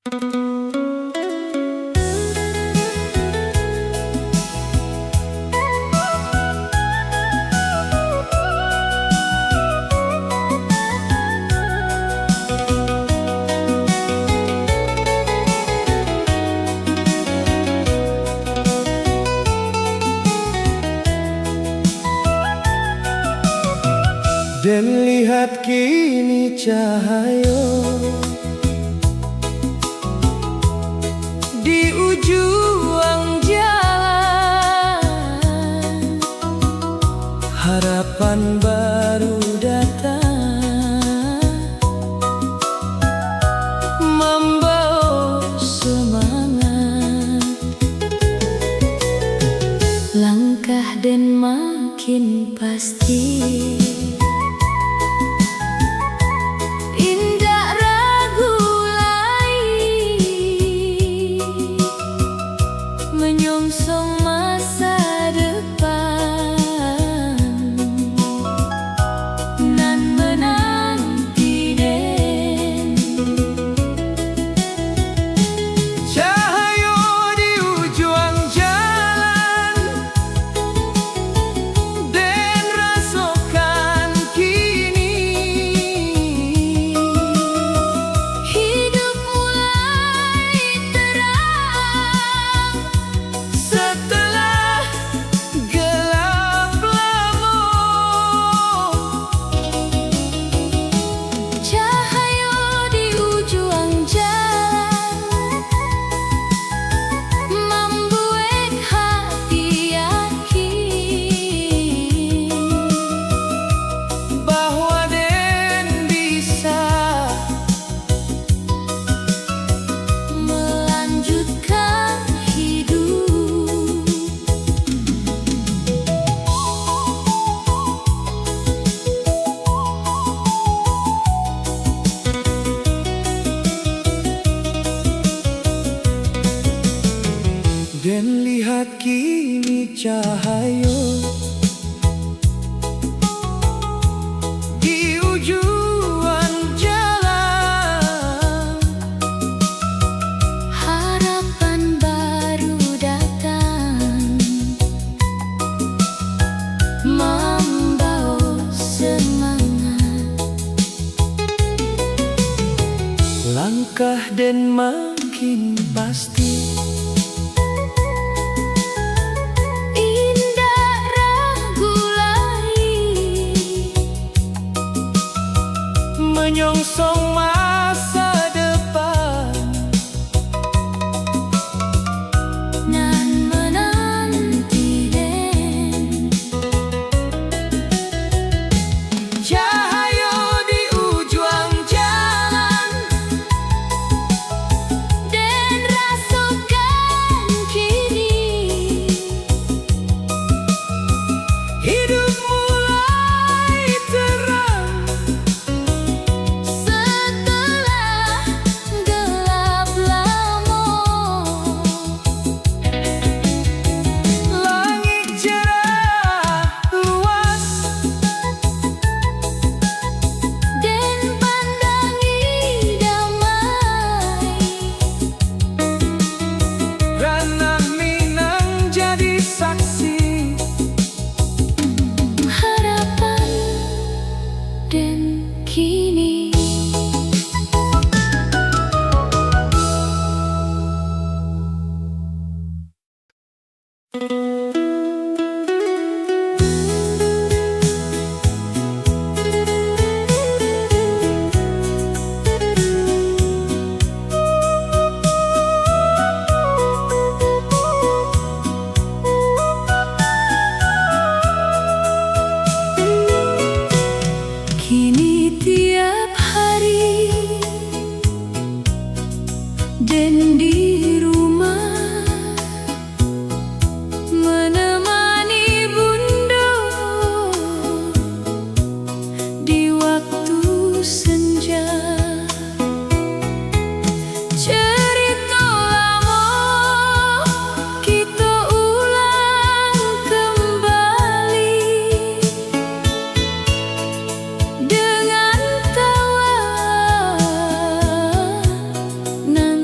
Dan lihat kini cahaya di ujung jalan, harapan baru datang, membawa semangat, langkah dan makin pasti. Menyongsong masa depan nan menanti den Cahaya di ujung jalan dan rasakan kini hidup mulai terang setelah gelap lama. cahaya di ujung jalan membuat hati yakin Bahwa den bisa melanjutkan hidup. Dan lihat kini cahaya di ujung jalan, Harapan baru datang, membawa semangat, langkah dan makin pasti. indah ragu lagi, Menyongsong masa depan nan menanti den cahaya di ujung jalan dan rasakan kini hidup mulai terang setelah gelap lama. langit cerah luas Dan pandangi damai, ranah Minang jadi saksi harapan dan kini. Kini tiap hari dan di rumah menemani bunda di waktu senja. Cerita lama kita ulang kembali dengan tawa nan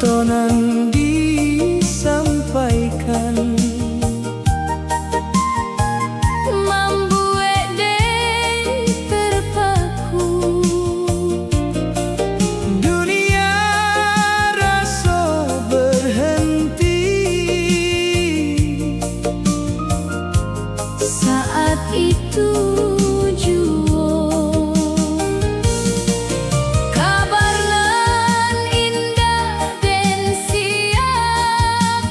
katonan disampaikan. Mambuek den terpaku, Dunia rasa berhenti. saat itu kabar nan indah den siap,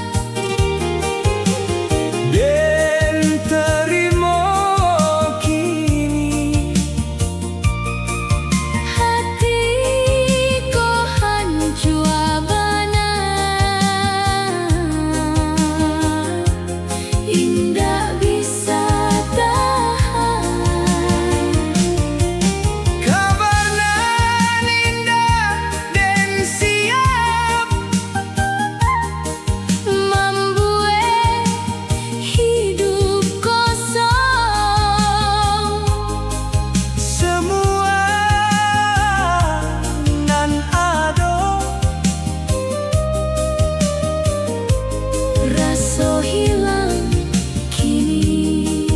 Den terima kini, hati ko hancur bana, indah bisa tahan. kabar nan indah den siap, Membuat hidup kosong, semua nan ada. rasa hilang kini.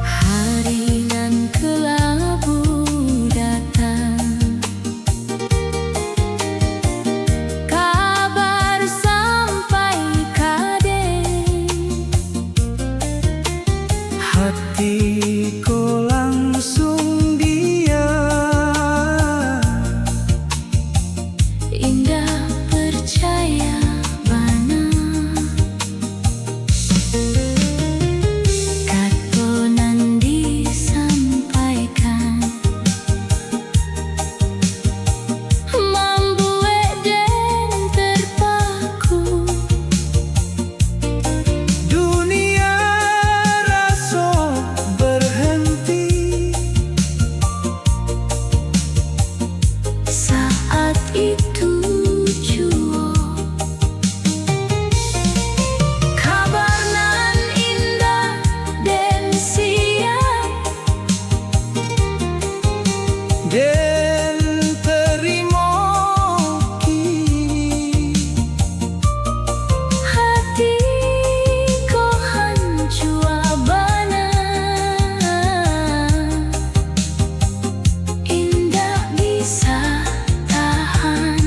Hari nan kelabu datang, kabar sampai kaden, Hatiku langsung diam. indah percaya bana, katonan disampaikan. Membuat den terpaku, Dunia rasa berhenti. saat itu jua kabar nan indah den siap, Den terima kini, hati ko hancur bana, indah bisa tahan.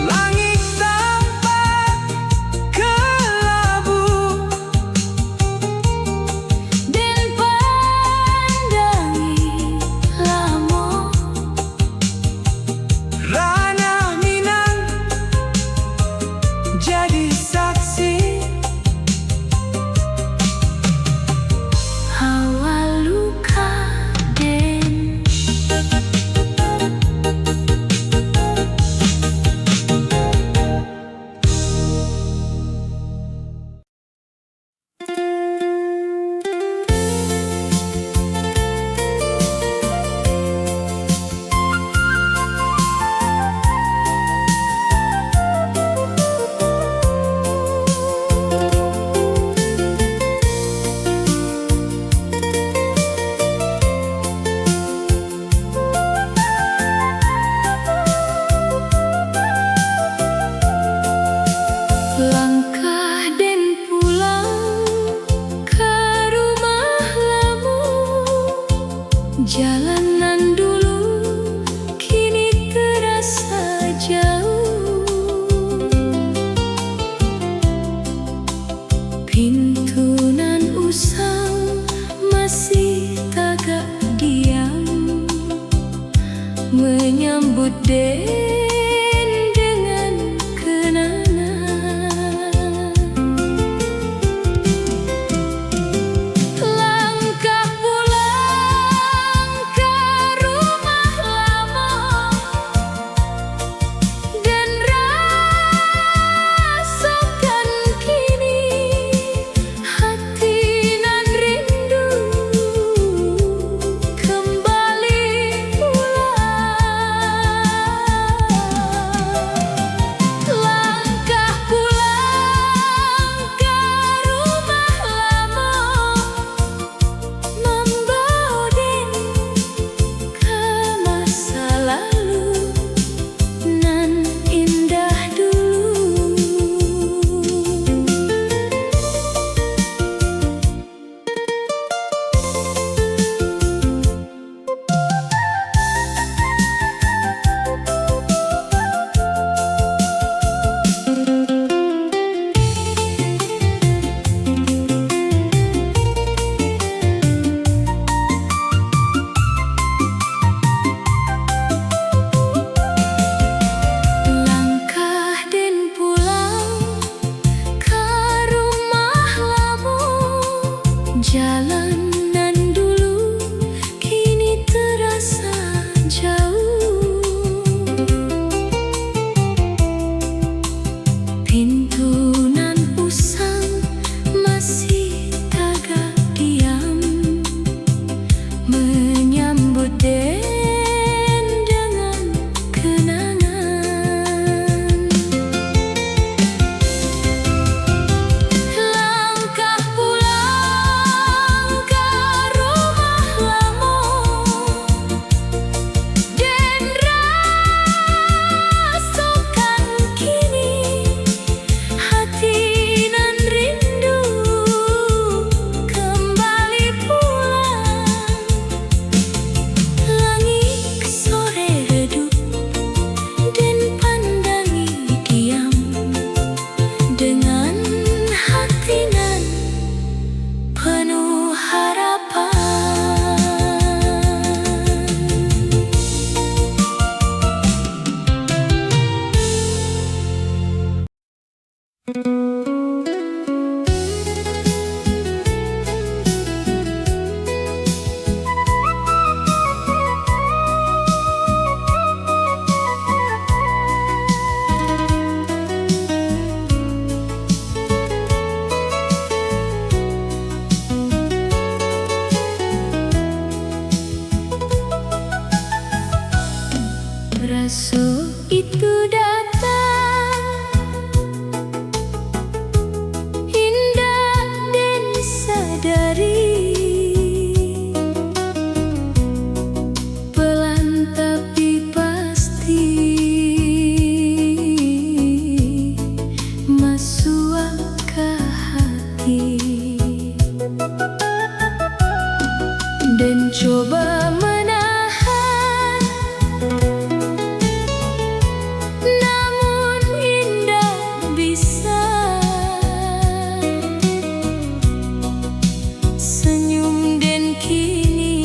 langit tampak kelabu, Den pandangi lamo, ranah Minang jadi saksi. awal luka den. Langkah den pulang ke rumah lamu, jalanan dulu kini terasa jauh. Pintu nan usang masih tagak diam, menyambut den dengan kenangan. Langkah pulang ke rumah lama, dan rasakan kini hati nan rindu kembali pulang. Raso itu datang, indah dan sadari, pelan tapi pasti masuk ke hati, dan coba menahan, namun indah bisa. Senyum dan kini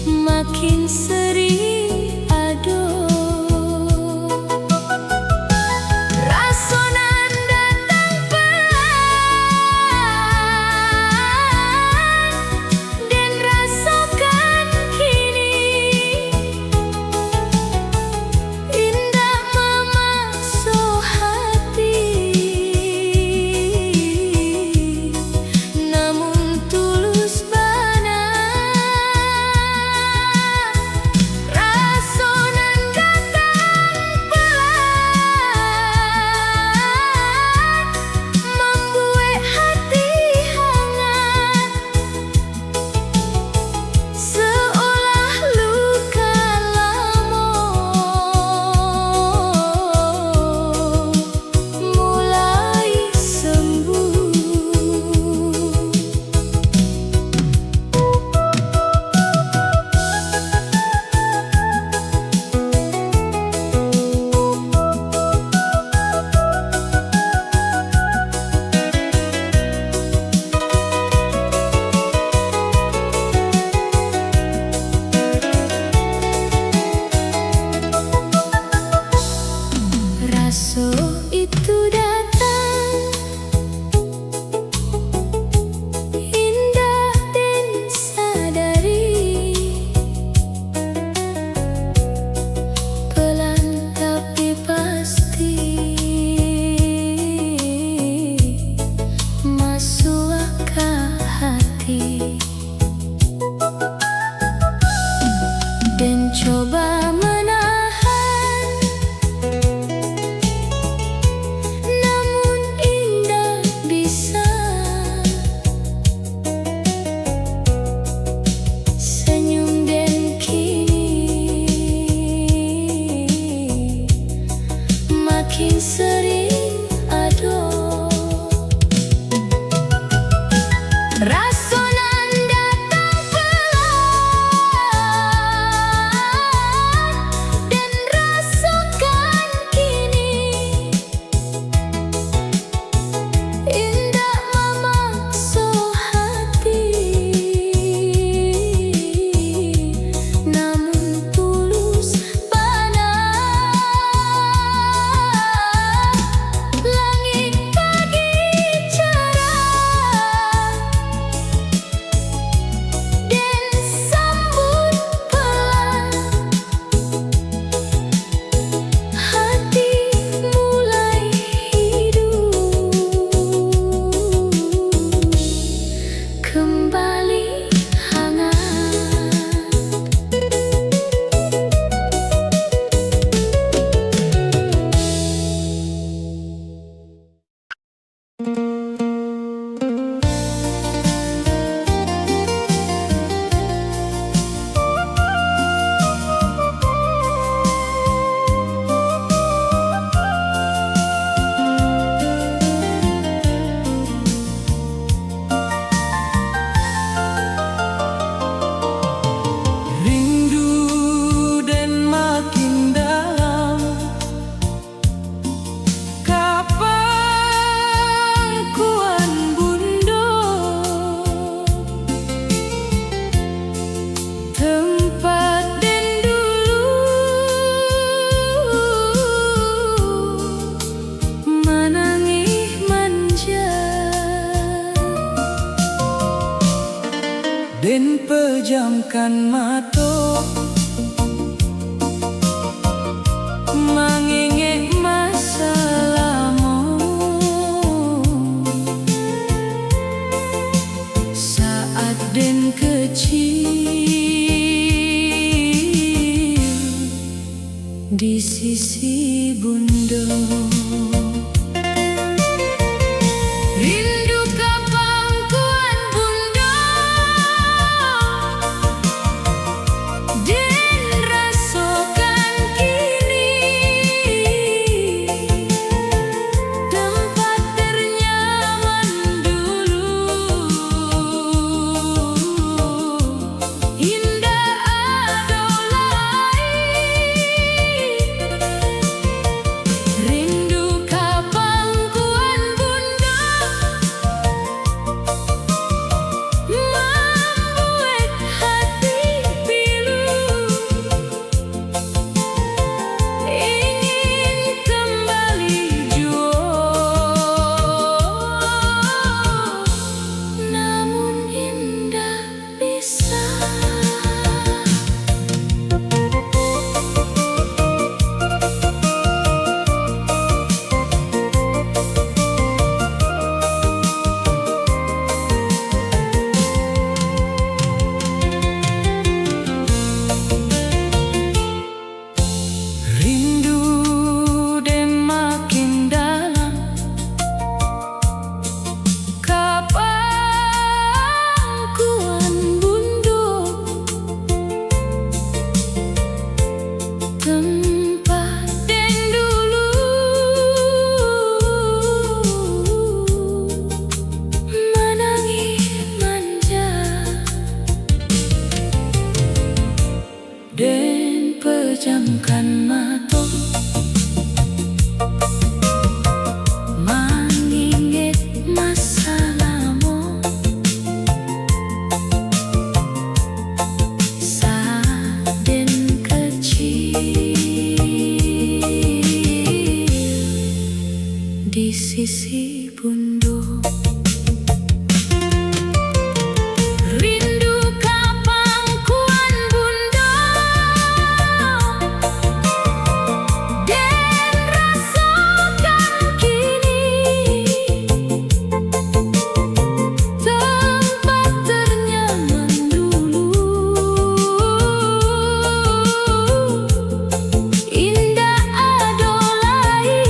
makin sering aduh. Rasonan datang pelan, dan rasakan kini indah memasuk hati, namun tulus benar. Rasonan datang pelan, membuat hati hangat, seolah luka lama mulai sembuh. Raso itu datang, indah dan sadari, pelan tapi pasti masuk ke hati, dan coba menahan, namun indah bisa. Senyum dan kini makin sering aduh. Rasonan datang pelan, dan rasakan kini indah memasuk hati, namun tulus benar. Langit pagi cerah, dan sambut pelan, hati mulai hidup kembali hangat. Rindu dan makin dalam, kapan kuan bundo, tempat dan dulu menangis manja, dan pejamkan mata, mengingin masa lama, saat den kecil di sisi bunda. Rindu ka pangkuan bunda, den rasakan kini tempat ternyaman dulu. Indah adolai, rindu ka pangkuan bunda, membuat hati pilu, ingin kembali jua, namun indah bisa. Rindu dan makin dalam, ka pangkuan bunda, tempat den dulu menangi manja, den pejamkan mata, mengingat masa lama, saat den kecil di sisi bunda. Rindu ka pangkuan bunda, den rasakan kini tempat ternyaman dulu. Indah adolai,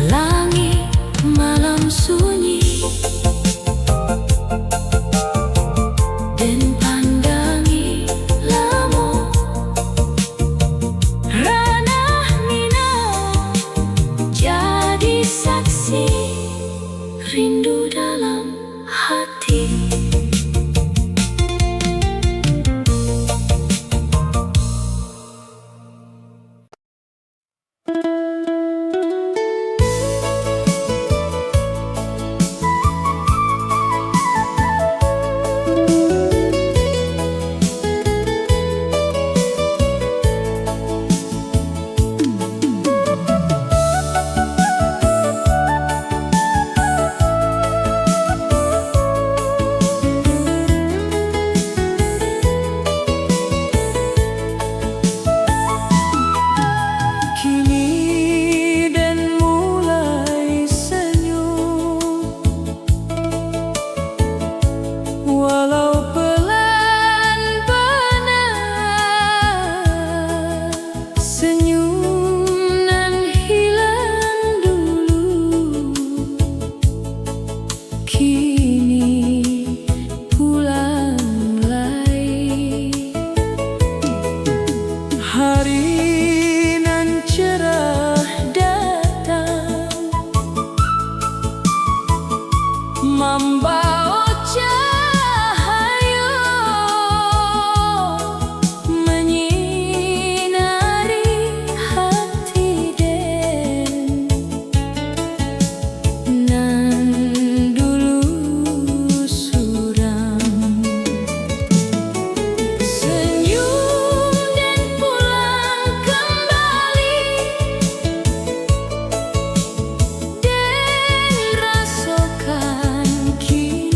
langit malam sunyi, den pandangi lamo, ranah mina jadi saksi, rindu dalam hati. Kini dan mulai senyum, walau pelan benar, senyum nan hilang dulu, kini pulang lagi. Hari nan cerah datang, membawa cahaya, menyinari hati den nan dulu suram. Senyum dan pulang kembali, den rasakan kini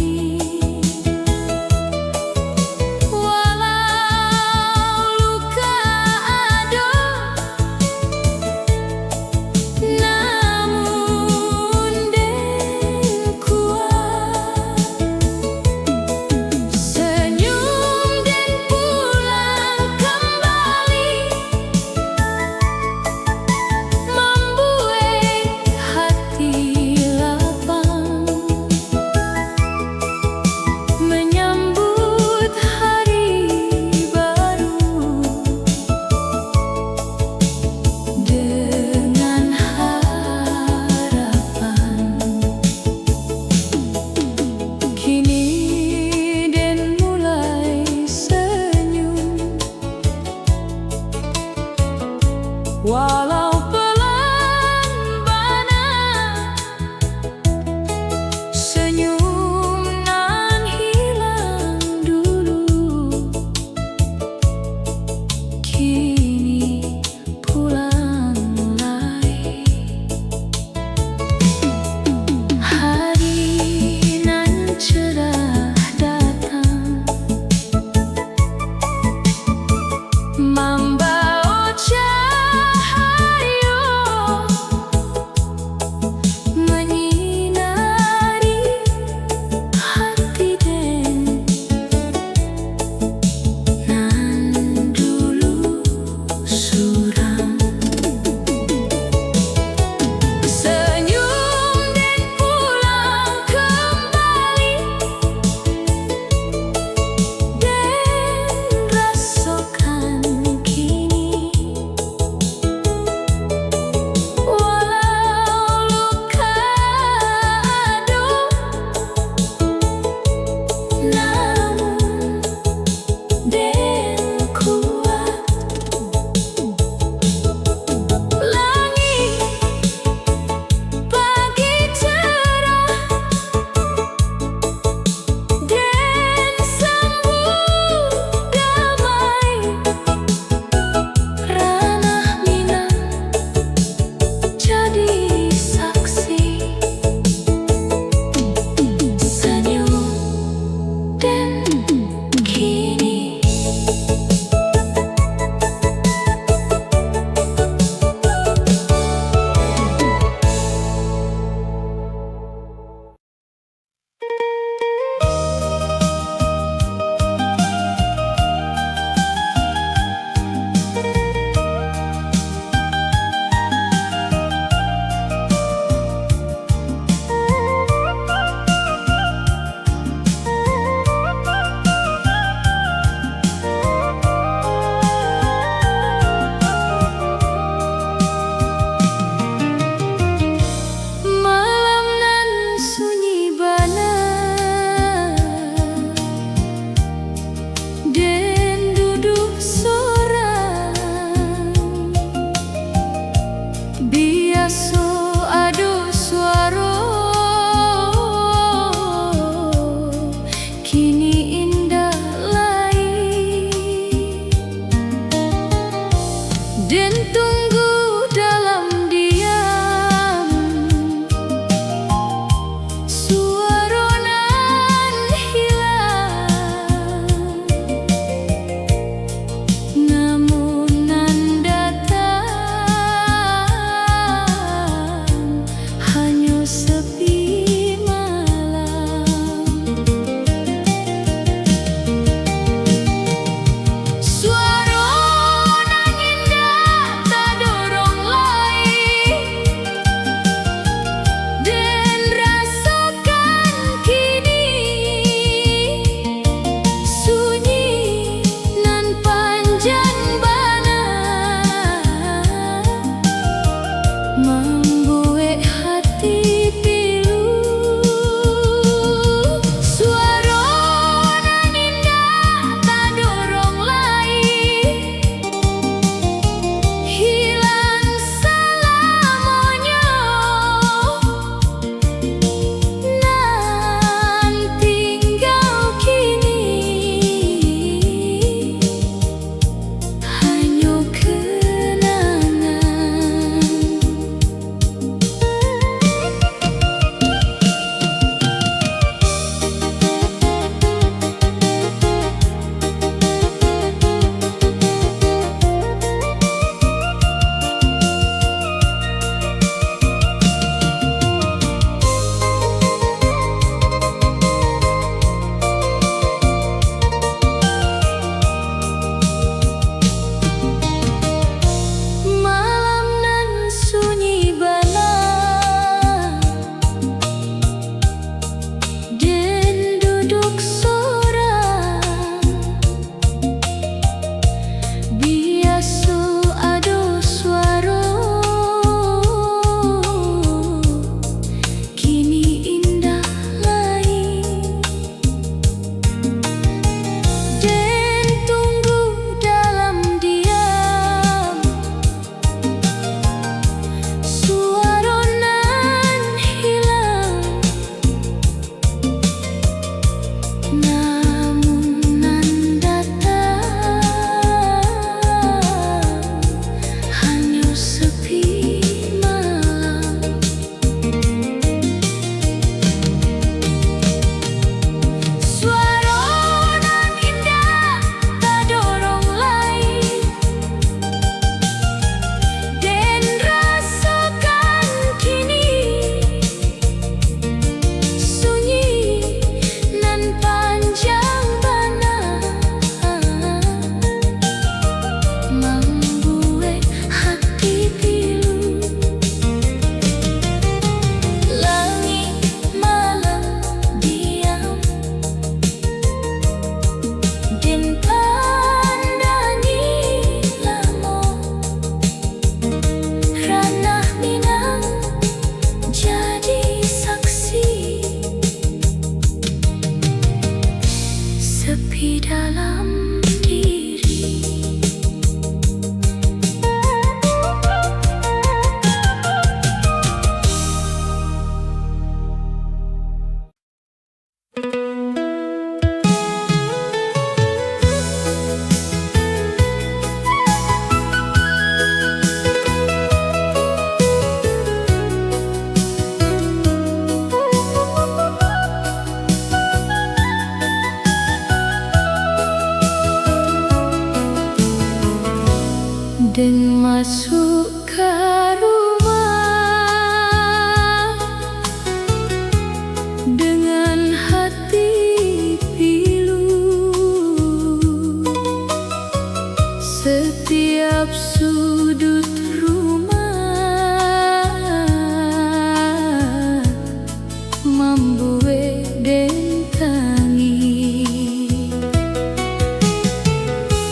mambue den tangi.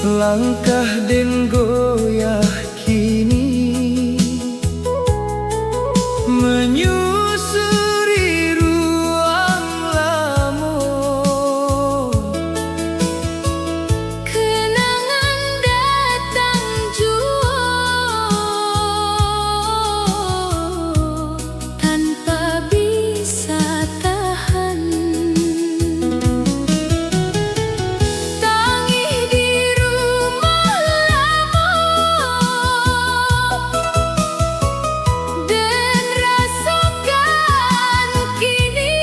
Langkah den goyah kini menyusuri ruang lamun. Kenangan datang jua tanpa bisa tahan. Tangih di rumah lama dan rasakan kini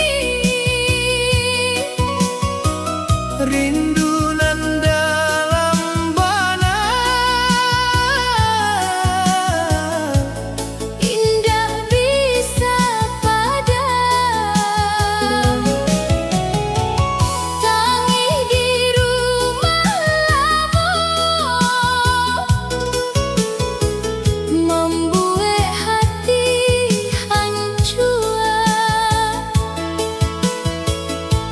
Rindu nan dalam bana indah bisa padam. Tangih di rumah lama membuat hati hancur.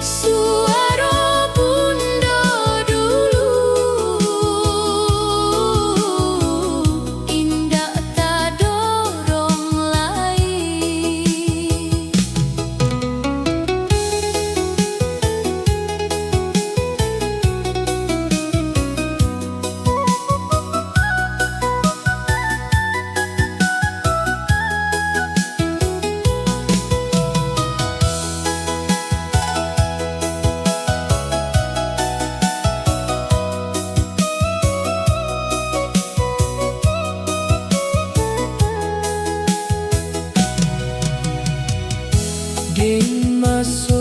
Suara bunda dulu indah tak dorong lain. den masuk